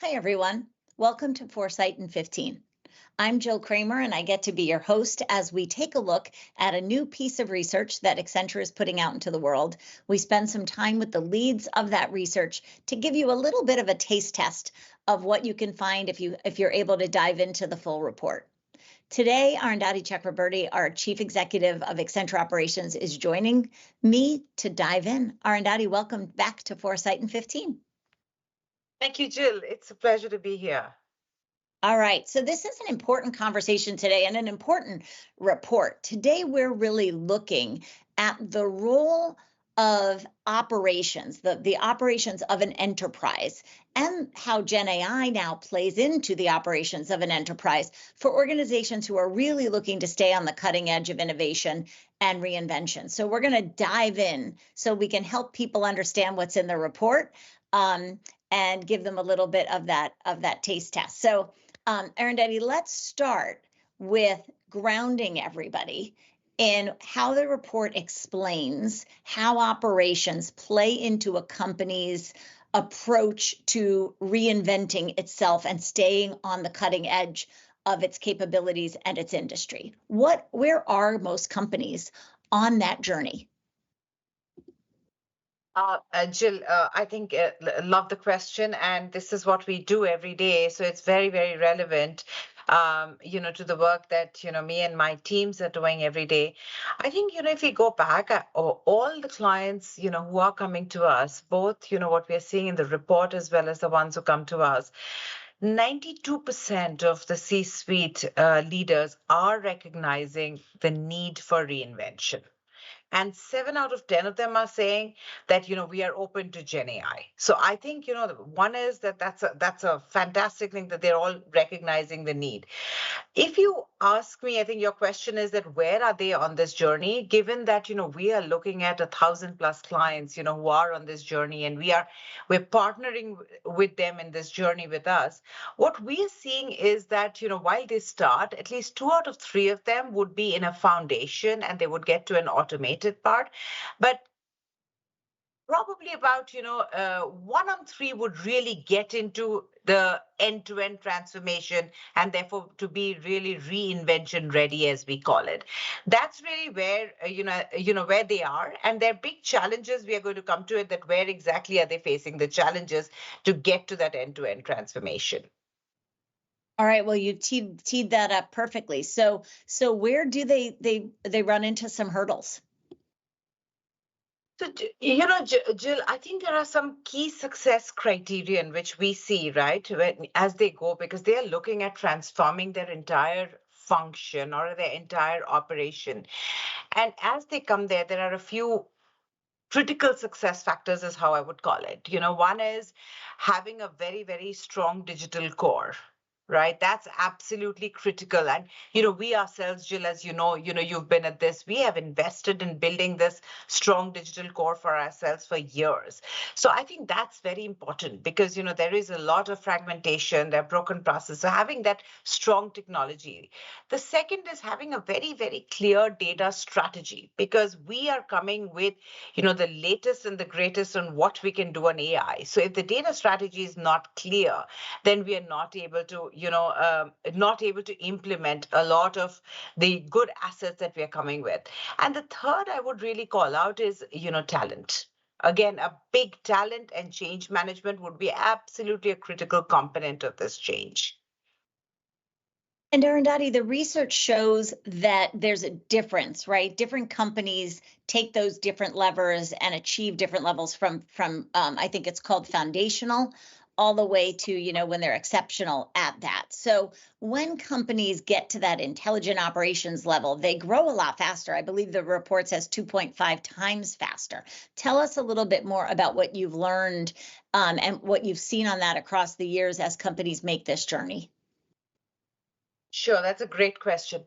Hi, everyone. Welcome to Foresight in 15. I'm Jill Kramer, and I get to be your host as we take a look at a new piece of research that Accenture is putting out into the world. We spend some time with the leads of that research to give you a little bit of a taste test of what you can find if you're able to dive into the full report. Today, Arundhati Chakraborty, our Chief Executive of Accenture Operations, is joining me to dive in. Arundhati, welcome back to Foresight in 15. Thank you, Jill. It's a pleasure to be here. All right, so this is an important conversation today and an important report. Today, we're really looking at the role of operations, the operations of an enterprise, and how Gen AI now plays into the operations of an enterprise for organizations who are really looking to stay on the cutting edge of innovation and reinvention. So we're going to dive in so we can help people understand what's in the report and give them a little bit of that taste test. So Arundhati, let's start with grounding everybody in how the report explains how operations play into a company's approach to reinventing itself and staying on the cutting edge of its capabilities and its industry. Where are most companies on that journey? Jill, I think love the question, and this is what we do every day. So it's very, very relevant, to the work that me and my teams are doing every day. I think if we go back, all the clients who are coming to us, both what we are seeing in the report as well as the ones who come to us. 92% of the C-suite leaders are recognizing the need for reinvention. And 7 out of 10 of them are saying that we are open to Gen AI. So I think one is that's a fantastic thing that they're all recognizing the need. If you ask me, I think your question is that where are they on this journey? Given that we are looking at 1,000+ clients who are on this journey, and we're partnering with them in this journey with us. What we are seeing is that while they start, at least 2 out of 3 of them would be in a foundation, and they would get to an automated part, but probably about 1 on 3 would really get into the end-to-end transformation, and therefore to be really reinvention ready, as we call it. That's really where where they are, and their big challenges. We are going to come to it, that where exactly are they facing the challenges to get to that end-to-end transformation. All right, well, you teed that up perfectly. So where do they run into some hurdles? So, Jill, I think there are some key success criteria in which we see, right, as they go, because they are looking at transforming their entire function or their entire operation. And as they come there are a few critical success factors, is how I would call it. One is having a very, very strong digital core. Right, that's absolutely critical. And we ourselves, Jill, as you've been at this, we have invested in building this strong digital core for ourselves for years. So I think that's very important, because there is a lot of fragmentation, there are broken processes. So having that strong technology. The second is having a very, very clear data strategy, because we are coming with the latest and the greatest on what we can do on AI. So if the data strategy is not clear, then we are not able to implement a lot of the good assets that we are coming with. And the third I would really call out is talent. Again, a big talent and change management would be absolutely a critical component of this change. And Arundhati, the research shows that there's a difference, right? Different companies take those different levers and achieve different levels from I think it's called foundational, all the way to when they're exceptional at that. So when companies get to that intelligent operations level, they grow a lot faster. I believe the report says 2.5 times faster. Tell us a little bit more about what you've learned and what you've seen on that across the years as companies make this journey. Sure, that's a great question.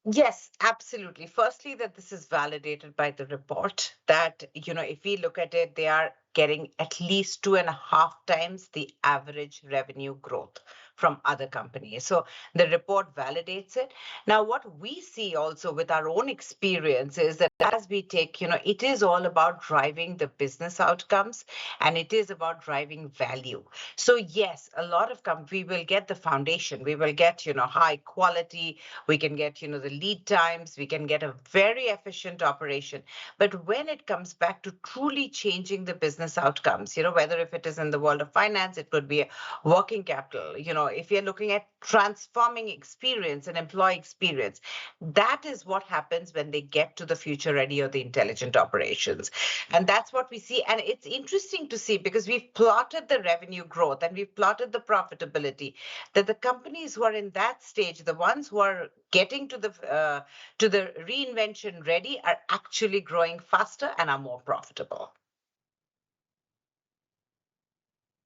Yes, absolutely. Firstly, that this is validated by the report, that, if we look at it, they are getting at least 2.5 times the average revenue growth from other companies. So the report validates it. Now, what we see also with our own experience is that as we take, it is all about driving the business outcomes and it is about driving value. So yes, a lot of we will get the foundation, we will get, high quality, we can get, the lead times, we can get a very efficient operation. But when it comes back to truly changing the business outcomes, whether if it is in the world of finance, it could be working capital, if you're looking at transforming experience and employee experience, that is what happens when they get to the future ready or the intelligent operations. And that's what we see. And it's interesting to see because we've plotted the revenue growth and we've plotted the profitability, that the companies who are in that stage, the ones who are getting to the reinvention ready, are actually growing faster and are more profitable.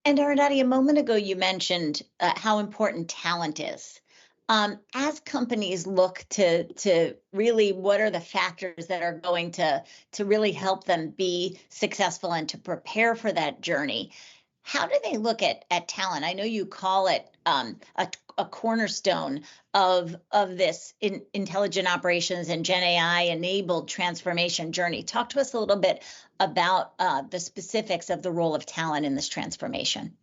And Arundhati, a moment ago, you mentioned how important talent is. As companies look to really what are the factors that are going to really help them be successful and to prepare for that journey, how do they look at talent? I know you call it a cornerstone of this intelligent operations and Gen AI enabled transformation journey. Talk to us a little bit about the specifics of the role of talent in this transformation.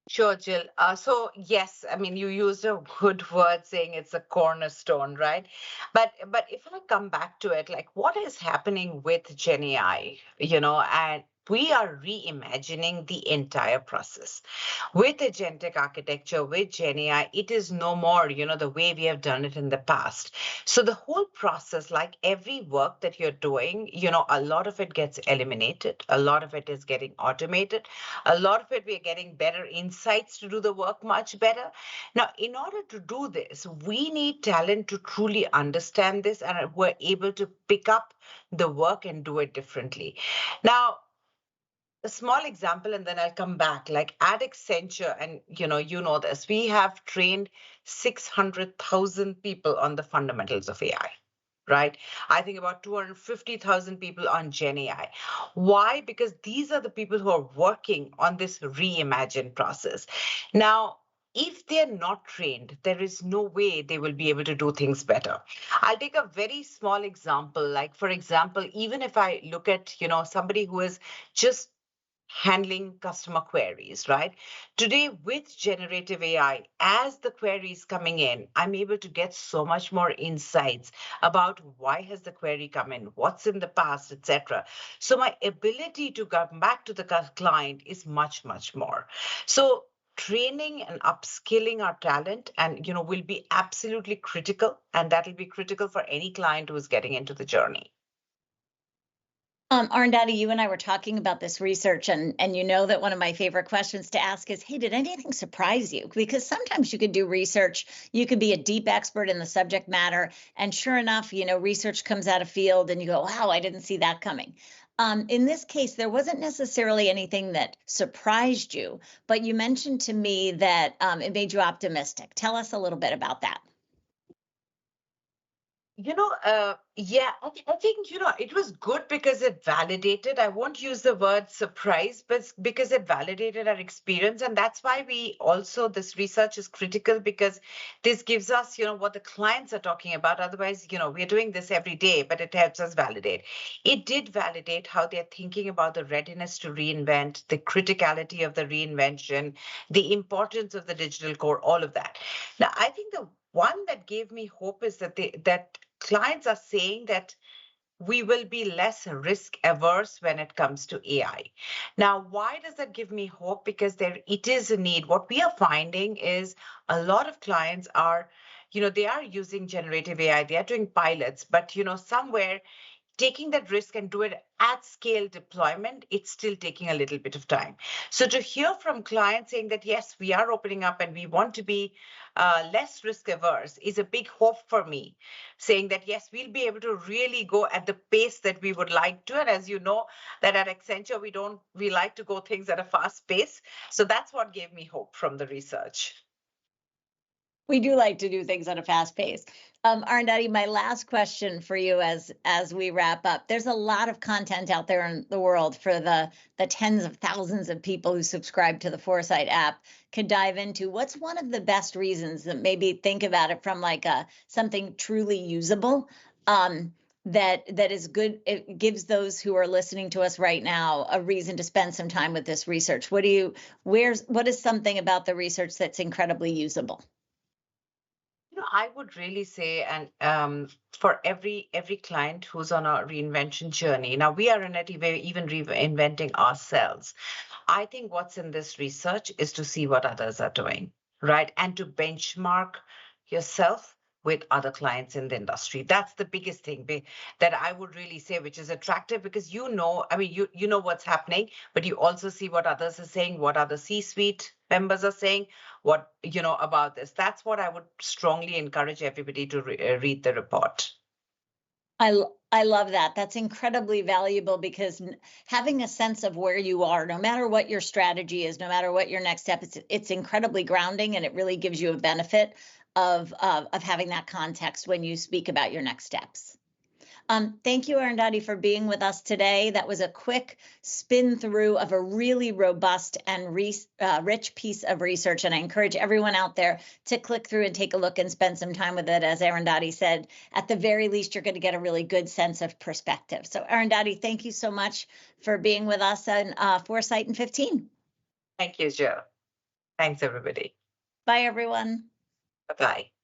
Sure, Jill. So yes, I mean, you used a good word saying it's a cornerstone, right? But if I come back to it, like what is happening with Gen AI, and we are reimagining the entire process. With agentic architecture, with Gen AI, it is no more, the way we have done it in the past. So the whole process, like every work that you're doing, a lot of it gets eliminated. A lot of it is getting automated. A lot of it, we're getting better insights to do the work much better. Now, in order to do this, we need talent to truly understand this and we're able to pick up the work and do it differently. Now, a small example, and then I'll come back. Like at Accenture, and you know this, we have trained 600,000 people on the fundamentals of AI. Right? I think about 250,000 people on Gen AI. Why? Because these are the people who are working on this reimagined process. Now, if they're not trained, there is no way they will be able to do things better. I'll take a very small example. Like, for example, even if I look at, somebody who is just handling customer queries, right? Today, with generative AI, as the queries coming in, I'm able to get so much more insights about why has the query come in, what's in the past, etc. So my ability to come back to the client is much, much more. So training and upskilling our talent and will be absolutely critical, and that will be critical for any client who is getting into the journey. Arundhati, you and I were talking about this research, and you know that one of my favorite questions to ask is, hey, did anything surprise you? Because sometimes you could do research, you could be a deep expert in the subject matter, and sure enough, research comes out of field and you go, wow, I didn't see that coming. In this case, there wasn't necessarily anything that surprised you, but you mentioned to me that it made you optimistic. Tell us a little bit about that. Yeah, I think, it was good because it validated. I won't use the word surprise, but because it validated our experience. And that's why this research is critical because this gives us, what the clients are talking about. Otherwise, we're doing this every day, but it helps us validate. It did validate how they're thinking about the readiness to reinvent, the criticality of the reinvention, the importance of the digital core, all of that. Now, I think the one that gave me hope is that clients are saying that we will be less risk averse when it comes to AI. Now, why does that give me hope? Because it is a need. What we are finding is a lot of clients are, they are using generative AI, they are doing pilots, but somewhere taking that risk and do it at scale deployment, it's still taking a little bit of time. So to hear from clients saying that, yes, we are opening up and we want to be less risk averse is a big hope for me, saying that, yes, we'll be able to really go at the pace that we would like to. And as you know, that at Accenture, we like to go things at a fast pace. So that's what gave me hope from the research. We do like to do things at a fast pace. Arundhati, my last question for you as we wrap up. There's a lot of content out there in the world for the tens of thousands of people who subscribe to the Foresight app could dive into. What's one of the best reasons that maybe think about it from like something truly usable? That is good. It gives those who are listening to us right now a reason to spend some time with this research. What is something about the research that's incredibly usable? I would really say, and for every client who's on a reinvention journey, now we are in it, we're even reinventing ourselves. I think what's in this research is to see what others are doing, right? And to benchmark yourself with other clients in the industry. That's the biggest thing that I would really say, which is attractive because I mean, you know what's happening, but you also see what others are saying, what other C-suite members are saying, what about this. That's what I would strongly encourage everybody to read the report. I love that. That's incredibly valuable because having a sense of where you are, no matter what your strategy is, no matter what your next step is, it's incredibly grounding, and it really gives you a benefit of having that context when you speak about your next steps. Thank you, Arundhati, for being with us today. That was a quick spin through of a really robust and rich piece of research. And I encourage everyone out there to click through and take a look and spend some time with it. As Arundhati said, at the very least, you're going to get a really good sense of perspective. So Arundhati, thank you so much for being with us on Foresight in 15. Thank you, Jill. Thanks, everybody. Bye, everyone. Bye-bye.